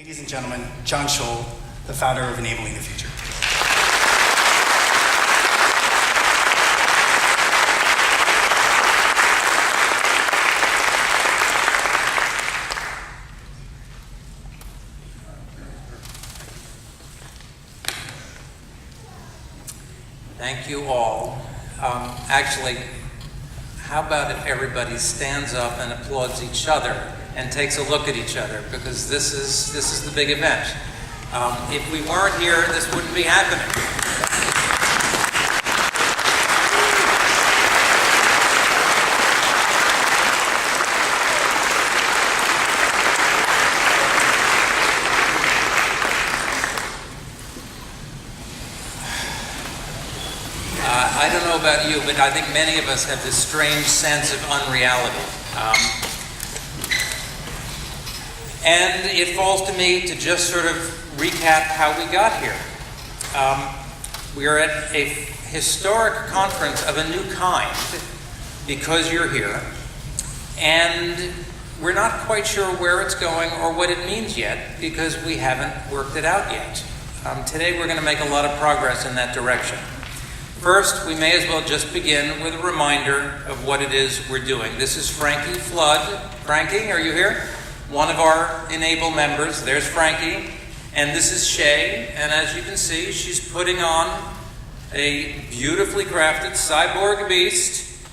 Ladies and gentlemen, Jon Schull, the founder of Enabling the Future. Thank you all. Actually, how about if everybody stands up and applauds each other and takes a look at each other, because this is the big event. If we weren't here, this wouldn't be happening. I don't know about you, but I think many of us have this strange sense of unreality. And it falls to me to just sort of recap how we got here. We are at a historic conference of a new kind because you're here, and we're not quite sure where it's going or what it means yet because we haven't worked it out yet. Today we're going to make a lot of progress in that direction. First, we may as well just begin with a reminder of what it is we're doing. This is Frankie Flood. Frankie, are you here? One of our e-NABLE members. There's Frankie. And this is Shay. And as you can see, she's putting on a beautifully crafted cyborg beast.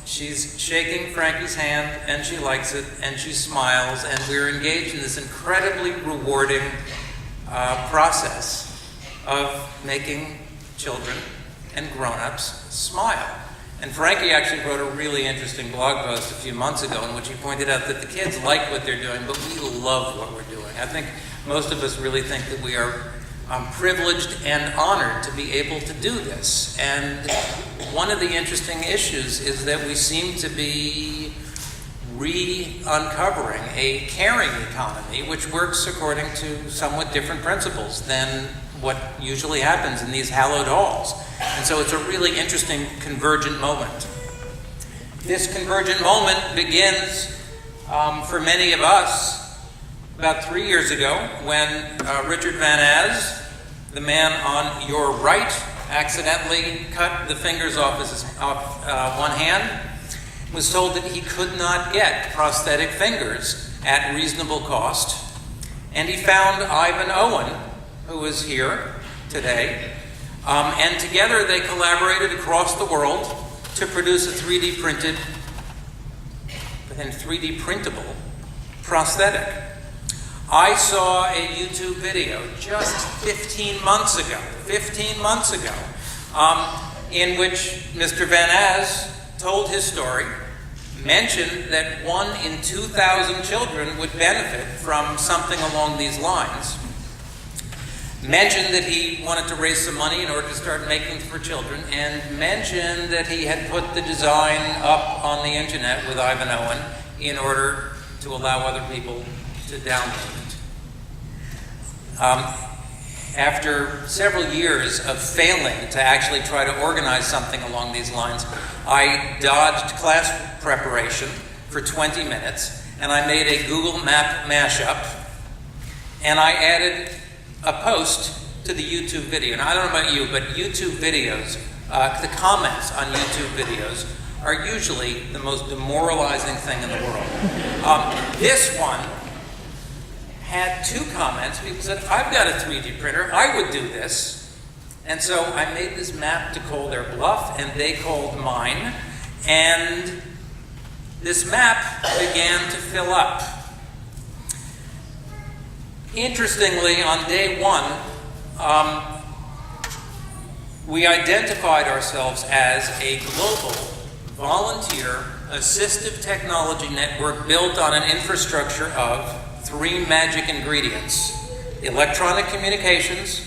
She's shaking Frankie's hand, and she likes it, and she smiles, and we're engaged in this incredibly rewarding process of making children and grown-ups smile. And Frankie actually wrote a really interesting blog post a few months ago in which he pointed out that the kids like what they're doing, but we love what we're doing. I think most of us really think that we are privileged and honored to be able to do this. And one of the interesting issues is that we seem to be uncovering a caring economy which works according to somewhat different principles than what usually happens in these hallowed halls. And so it's a really interesting convergent moment. This convergent moment begins for many of us about 3 years ago when Richard Van Az, the man on your right, accidentally cut the fingers off one hand, was told that he could not get prosthetic fingers at reasonable cost. And he found Ivan Owen, who is here today, and together they collaborated across the world to produce a 3D printed and 3D printable prosthetic. I saw a YouTube video just 15 months ago, in which Mr. Van Az told his story, mentioned that 1 in 2,000 children would benefit from something along these lines, mentioned that he wanted to raise some money in order to start making for children, and mentioned that he had put the design up on the internet with Ivan Owen in order to allow other people to download it. After several years of failing to actually try to organize something along these lines, I dodged class preparation for 20 minutes, and I made a Google Map mashup, and I added a post to the YouTube video. Now, I don't know about you, but YouTube videos, the comments on YouTube videos are usually the most demoralizing thing in the world. This one had 2 comments. People said, I've got a 3D printer, I would do this. And so I made this map to call their bluff, and they called mine. And this map began to fill up. Interestingly, on day 1, we identified ourselves as a global volunteer assistive technology network built on an infrastructure of 3 magic ingredients: electronic communications,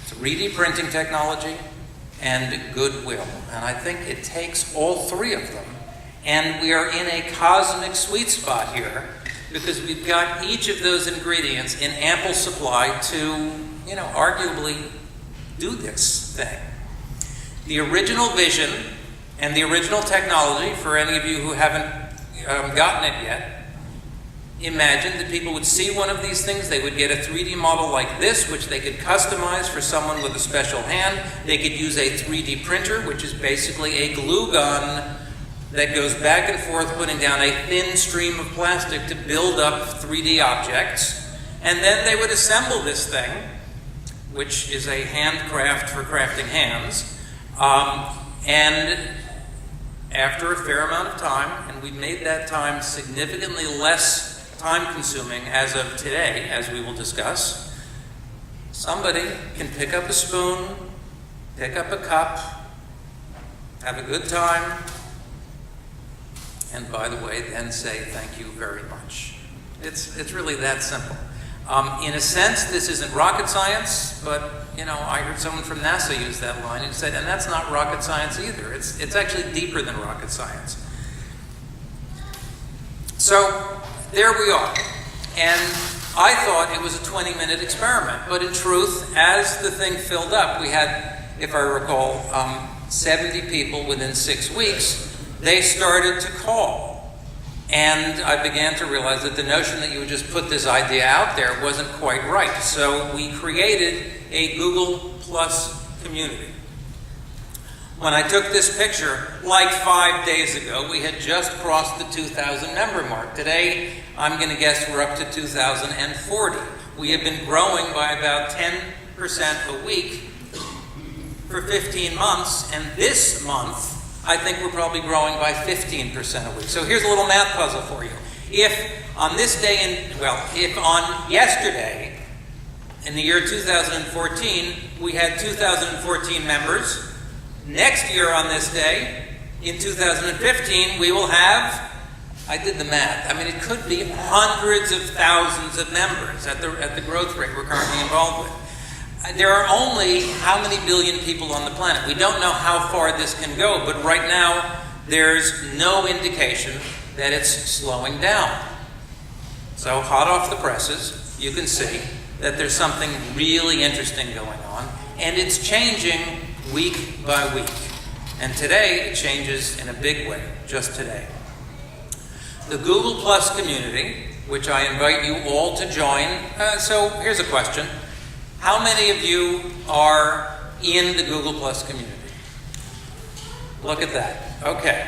3D printing technology, and goodwill. And I think it takes all 3 of them. And we are in a cosmic sweet spot here because we've got each of those ingredients in ample supply to, arguably do this thing. The original vision and the original technology, for any of you who haven't gotten it yet, imagined that people would see one of these things, they would get a 3D model like this, which they could customize for someone with a special hand. They could use a 3D printer, which is basically a glue gun that goes back and forth, putting down a thin stream of plastic to build up 3D objects. And then they would assemble this thing, which is a handcraft for crafting hands. And after a fair amount of time, and we've made that time significantly less time-consuming as of today, as we will discuss, somebody can pick up a spoon, pick up a cup, have a good time, and by the way, then say thank you very much. It's really that simple. In a sense, this isn't rocket science, but you know, I heard someone from NASA use that line and said, and that's not rocket science either. It's actually deeper than rocket science. So there we are. And I thought it was a 20-minute experiment, but in truth, as the thing filled up, we had, if I recall, 70 people within 6 weeks. They started to call. And I began to realize that the notion that you would just put this idea out there wasn't quite right. So we created a Google Plus community. When I took this picture, like 5 days ago, we had just crossed the 2,000 member mark. Today, I'm going to guess we're up to 2,040. We have been growing by about 10% a week for 15 months, and this month, I think we're probably growing by 15% a week. So here's a little math puzzle for you. If on this day, if on yesterday, in the year 2014, we had 2,014 members, next year on this day, in 2015, we will have, I did the math, I mean it could be hundreds of thousands of members at the growth rate we're currently involved with. There are only how many billion people on the planet? We don't know how far this can go, but right now there's no indication that it's slowing down. So hot off the presses, you can see that there's something really interesting going on, and it's changing week by week. And today it changes in a big way, just today. The Google Plus community, which I invite you all to join. So here's a question. How many of you are in the Google Plus community? Look at that. Okay.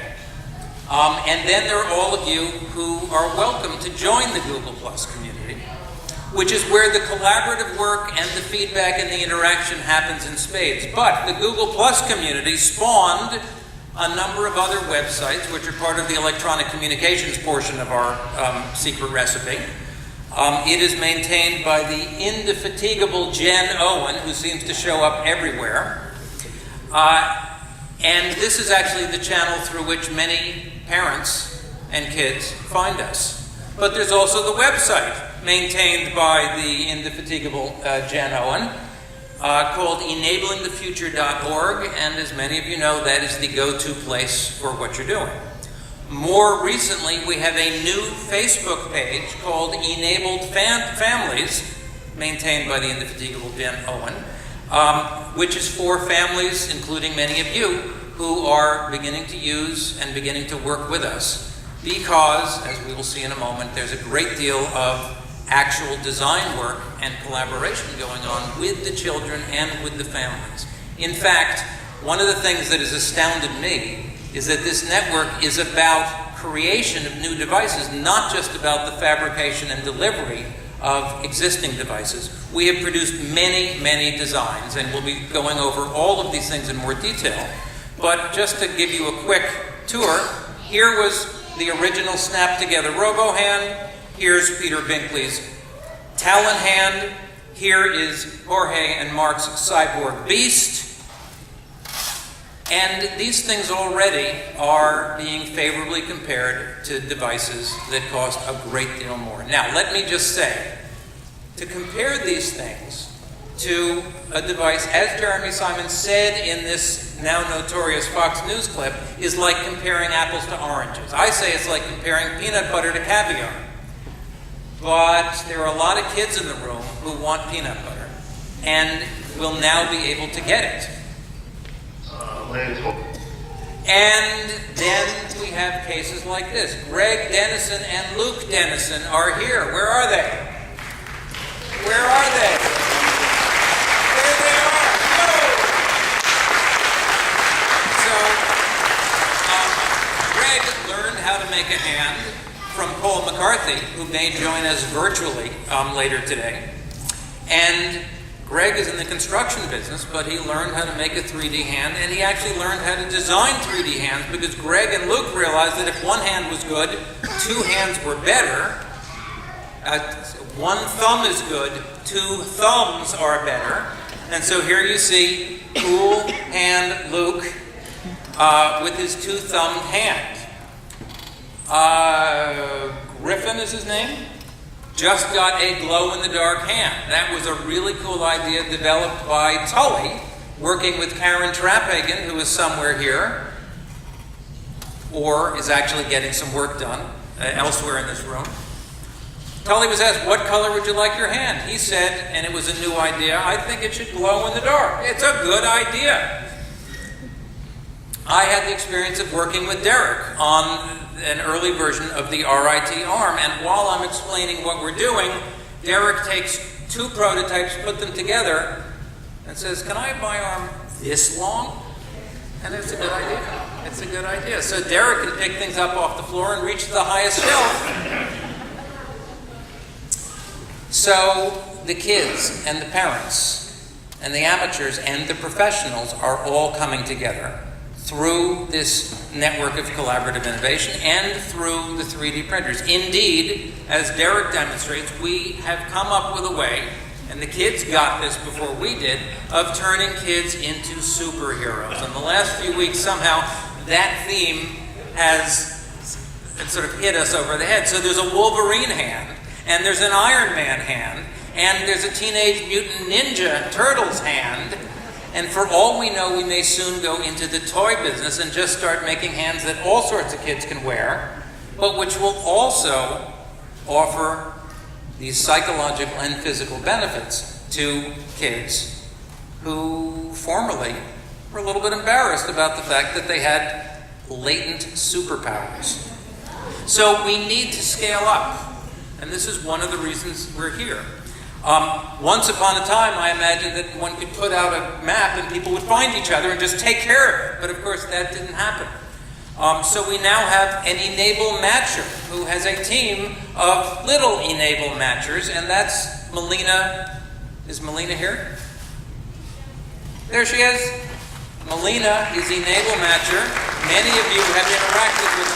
And then there are all of you who are welcome to join the Google Plus community, which is where the collaborative work and the feedback and the interaction happens in spades. But the Google Plus community spawned a number of other websites, which are part of the electronic communications portion of our secret recipe. It is maintained by the indefatigable Jen Owen, who seems to show up everywhere. And this is actually the channel through which many parents and kids find us. But there's also the website maintained by the indefatigable Jen Owen, called enablingthefuture.org, and as many of you know, that is the go-to place for what you're doing. More recently, we have a new Facebook page called e-NABLE Families, maintained by the indefatigable Jen Owen, which is for families, including many of you, who are beginning to use and beginning to work with us. Because, as we will see in a moment, there's a great deal of actual design work and collaboration going on with the children and with the families. In fact, one of the things that has astounded me is that this network is about creation of new devices, not just about the fabrication and delivery of existing devices. We have produced many, many designs, and we'll be going over all of these things in more detail. But just to give you a quick tour, here was the original snap-together RoboHand. Here's Peter Binkley's Talon Hand. Here is Jorge and Mark's Cyborg Beast. And these things already are being favorably compared to devices that cost a great deal more. Now, let me just say, to compare these things to a device, as Jeremy Simon said in this now notorious Fox News clip, is like comparing apples to oranges. I say it's like comparing peanut butter to caviar. But there are a lot of kids in the room who want peanut butter and will now be able to get it. And then we have cases like this. Greg Dennison and Luke Dennison are here. Where are they? Where are they? There they are. Whoa! So, Greg learned how to make a hand from Paul McCarthy, who may join us virtually later today. And Greg is in the construction business, but he learned how to make a 3D hand, and he actually learned how to design 3D hands because Greg and Luke realized that if one hand was good, two hands were better. One thumb is good, two thumbs are better. And so here you see Cool Hand Luke with his two-thumbed hand. Griffin is his name? Just got a glow-in-the-dark hand. That was a really cool idea developed by Tully, working with Karen Traphagen, who is somewhere here, or is actually getting some work done elsewhere in this room. Tully was asked, what color would you like your hand? He said, and it was a new idea, I think it should glow in the dark. It's a good idea. I had the experience of working with Derek on an early version of the RIT arm, and while I'm explaining what we're doing, Derek takes two prototypes, put them together, and says, can I have my arm this long? And it's a good idea. It's a good idea. So Derek can pick things up off the floor and reach the highest shelf. So the kids and the parents and the amateurs and the professionals are all coming together through this network of collaborative innovation and through the 3D printers. Indeed, as Derek demonstrates, we have come up with a way, and the kids got this before we did, of turning kids into superheroes. In the last few weeks, somehow, that theme has sort of hit us over the head. So there's a Wolverine hand, and there's an Iron Man hand, and there's a Teenage Mutant Ninja Turtles hand. And for all we know, we may soon go into the toy business and just start making hands that all sorts of kids can wear, but which will also offer these psychological and physical benefits to kids who formerly were a little bit embarrassed about the fact that they had latent superpowers. So we need to scale up, and this is one of the reasons we're here. Once upon a time, I imagined that one could put out a map and people would find each other and just take care of it. But of course, that didn't happen. So we now have an e-NABLE matcher who has a team of little e-NABLE matchers, and that's Melina. Is Melina here? There she is. Melina is e-NABLE matcher. Many of you have interacted with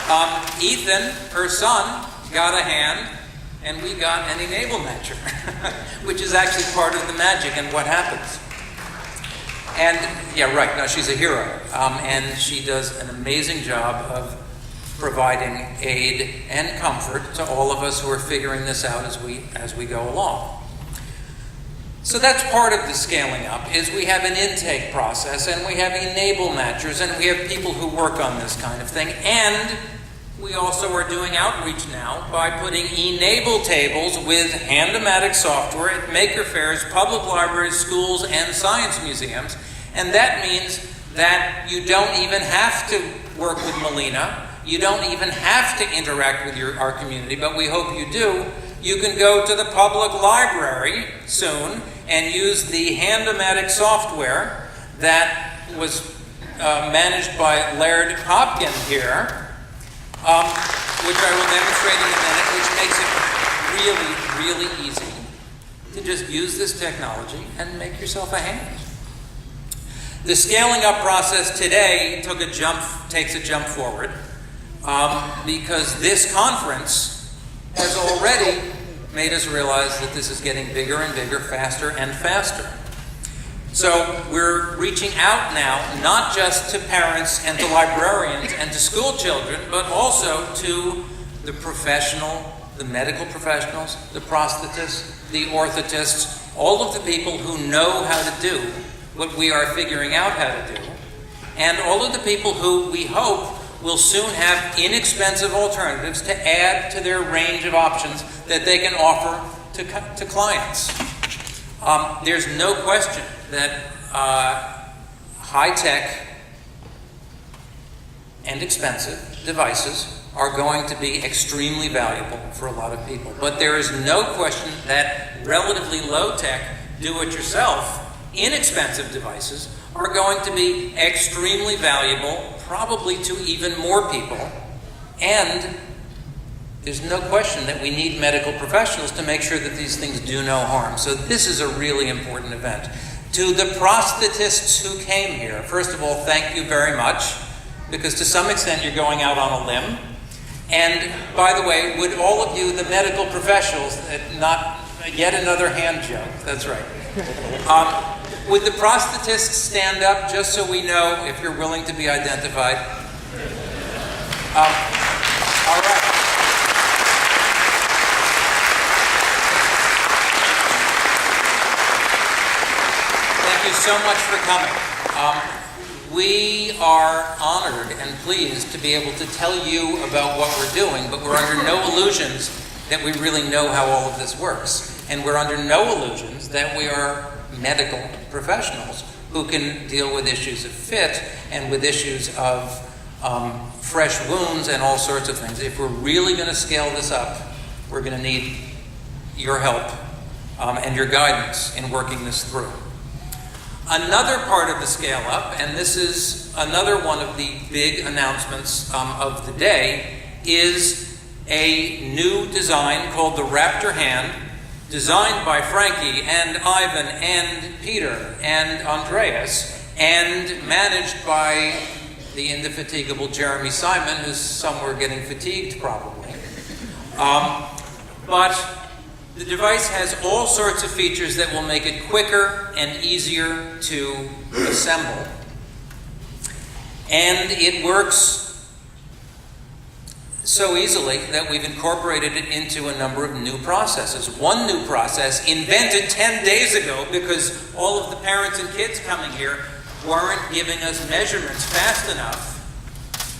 Melina. Ethan, her son, got a hand. And we got an e-NABLE matcher, which is actually part of the magic and what happens. And, yeah, right, no, she's a hero. And she does an amazing job of providing aid and comfort to all of us who are figuring this out as we go along. So that's part of the scaling up, is we have an intake process, and we have e-NABLE matchers, and we have people who work on this kind of thing. And we also are doing outreach now by putting e-NABLE tables with Hand-O-Matic software at maker fairs, public libraries, schools, and science museums. And that means that you don't even have to work with Melina. You don't even have to interact with our community, but we hope you do. You can go to the public library soon and use the Hand-O-Matic software that was managed by Laird Hopkin here, which I will demonstrate in a minute, which makes it really, really easy to just use this technology and make yourself a hand. The scaling up process today takes a jump forward because this conference has already made us realize that this is getting bigger and bigger, faster and faster. So we're reaching out now, not just to parents and to librarians and to school children, but also to the medical professionals, the prosthetists, the orthotists, all of the people who know how to do what we are figuring out how to do, and all of the people who we hope will soon have inexpensive alternatives to add to their range of options that they can offer to clients. There's no question that high-tech and expensive devices are going to be extremely valuable for a lot of people. But there is no question that relatively low-tech, do-it-yourself, inexpensive devices are going to be extremely valuable, probably to even more people. And there's no question that we need medical professionals to make sure that these things do no harm. So this is a really important event. To the prosthetists who came here, first of all, thank you very much, because to some extent you're going out on a limb. And by the way, would all of you, the medical professionals, not yet another hand joke, that's right. Would the prosthetists stand up just so we know if you're willing to be identified? All right. Thank you so much for coming. We are honored and pleased to be able to tell you about what we're doing, but we're under no illusions that we really know how all of this works. And we're under no illusions that we are medical professionals who can deal with issues of fit and with issues of fresh wounds and all sorts of things. If we're really going to scale this up, we're going to need your help and your guidance in working this through. Another part of the scale up, and this is another one of the big announcements of the day, is a new design called the Raptor Hand, designed by Frankie and Ivan and Peter and Andreas, and managed by the indefatigable Jeremy Simon, who's somewhere getting fatigued probably. But the device has all sorts of features that will make it quicker and easier to assemble. And it works so easily that we've incorporated it into a number of new processes. One new process invented 10 days ago because all of the parents and kids coming here weren't giving us measurements fast enough.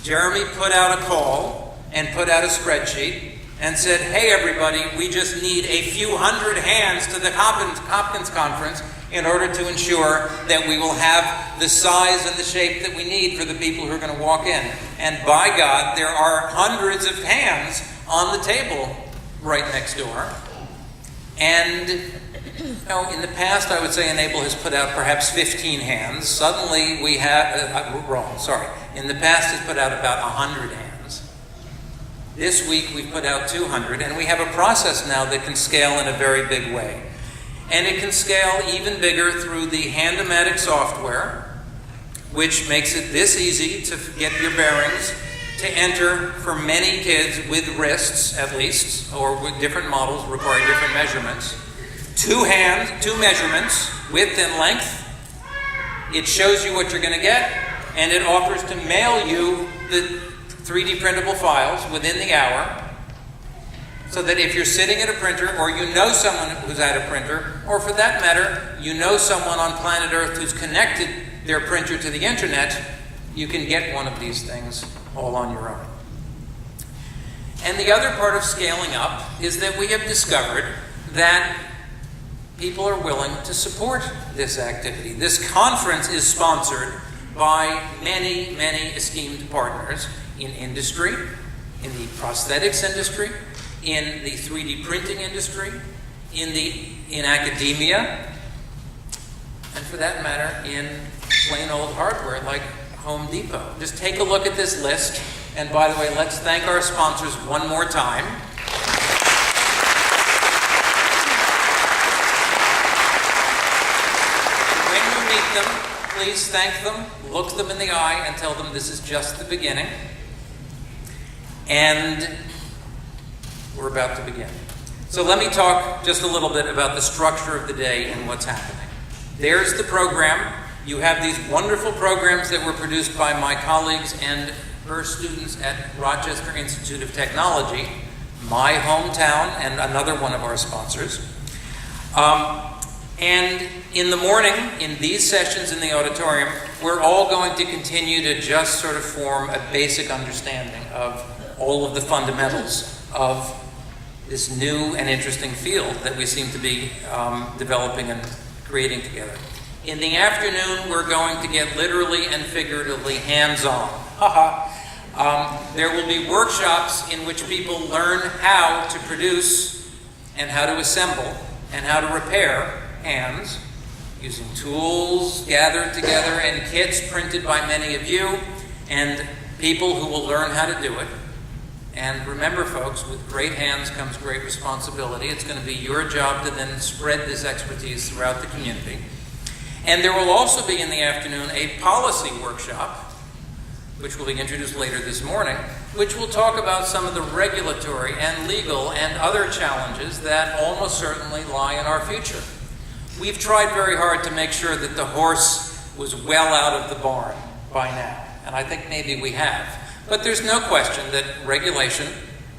Jeremy put out a call and put out a spreadsheet and said, hey everybody, we just need a few hundred hands to the Hopkins conference in order to ensure that we will have the size and the shape that we need for the people who are going to walk in. And by God, there are hundreds of hands on the table right next door. And in the past, I would say e-NABLE has put out perhaps 15 hands. Suddenly we have, in the past it's put out about 100 hands. This week we've put out 200, and we have a process now that can scale in a very big way. And it can scale even bigger through the Hand-O-Matic software, which makes it this easy to get your bearings, to enter for many kids with wrists at least, or with different models requiring different measurements. 2 measurements, width and length. It shows you what you're going to get, and it offers to mail you the 3D printable files within the hour, so that if you're sitting at a printer, or you know someone who's at a printer, or for that matter, you know someone on planet Earth who's connected their printer to the internet, you can get one of these things all on your own. And the other part of scaling up is that we have discovered that people are willing to support this activity. This conference is sponsored by many, many esteemed partners in industry, in the prosthetics industry, in the 3D printing industry, in academia, and for that matter, in plain old hardware like Home Depot. Just take a look at this list, and by the way, let's thank our sponsors one more time. When you meet them, please thank them, look them in the eye, and tell them this is just the beginning. And we're about to begin. So let me talk just a little bit about the structure of the day and what's happening. There's the program. You have these wonderful programs that were produced by my colleagues and her students at Rochester Institute of Technology, my hometown and another one of our sponsors. And in the morning, in these sessions in the auditorium, we're all going to continue to just sort of form a basic understanding of all of the fundamentals of this new and interesting field that we seem to be developing and creating together. In the afternoon, we're going to get literally and figuratively hands-on. There will be workshops in which people learn how to produce and how to assemble and how to repair hands using tools gathered together and kits printed by many of you and people who will learn how to do it. And remember, folks, with great hands comes great responsibility. It's going to be your job to then spread this expertise throughout the community. And there will also be in the afternoon a policy workshop, which will be introduced later this morning, which will talk about some of the regulatory and legal and other challenges that almost certainly lie in our future. We've tried very hard to make sure that the horse was well out of the barn by now, and I think maybe we have. But there's no question that regulation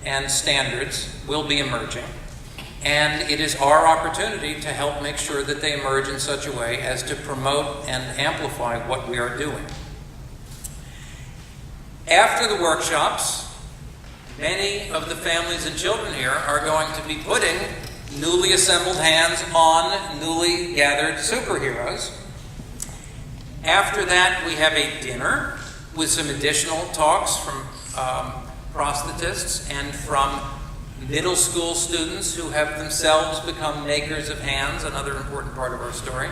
and standards will be emerging, and it is our opportunity to help make sure that they emerge in such a way as to promote and amplify what we are doing. After the workshops, many of the families and children here are going to be putting newly assembled hands on newly gathered superheroes. After that, we have a dinner with some additional talks from prosthetists and from middle school students who have themselves become makers of hands, another important part of our story.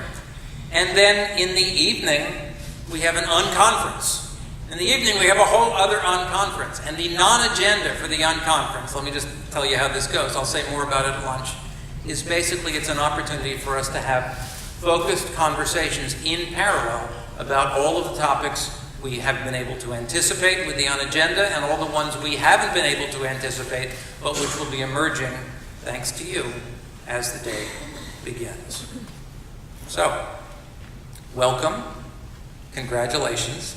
And then in the evening, we have an unconference. In the evening, we have a whole other unconference. And the non-agenda for the unconference, let me just tell you how this goes, I'll say more about it at lunch, is basically it's an opportunity for us to have focused conversations in parallel about all of the topics we have been able to anticipate with the unagenda and all the ones we haven't been able to anticipate, but which will be emerging, thanks to you, as the day begins. So, welcome, congratulations,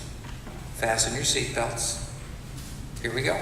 fasten your seatbelts. Here we go.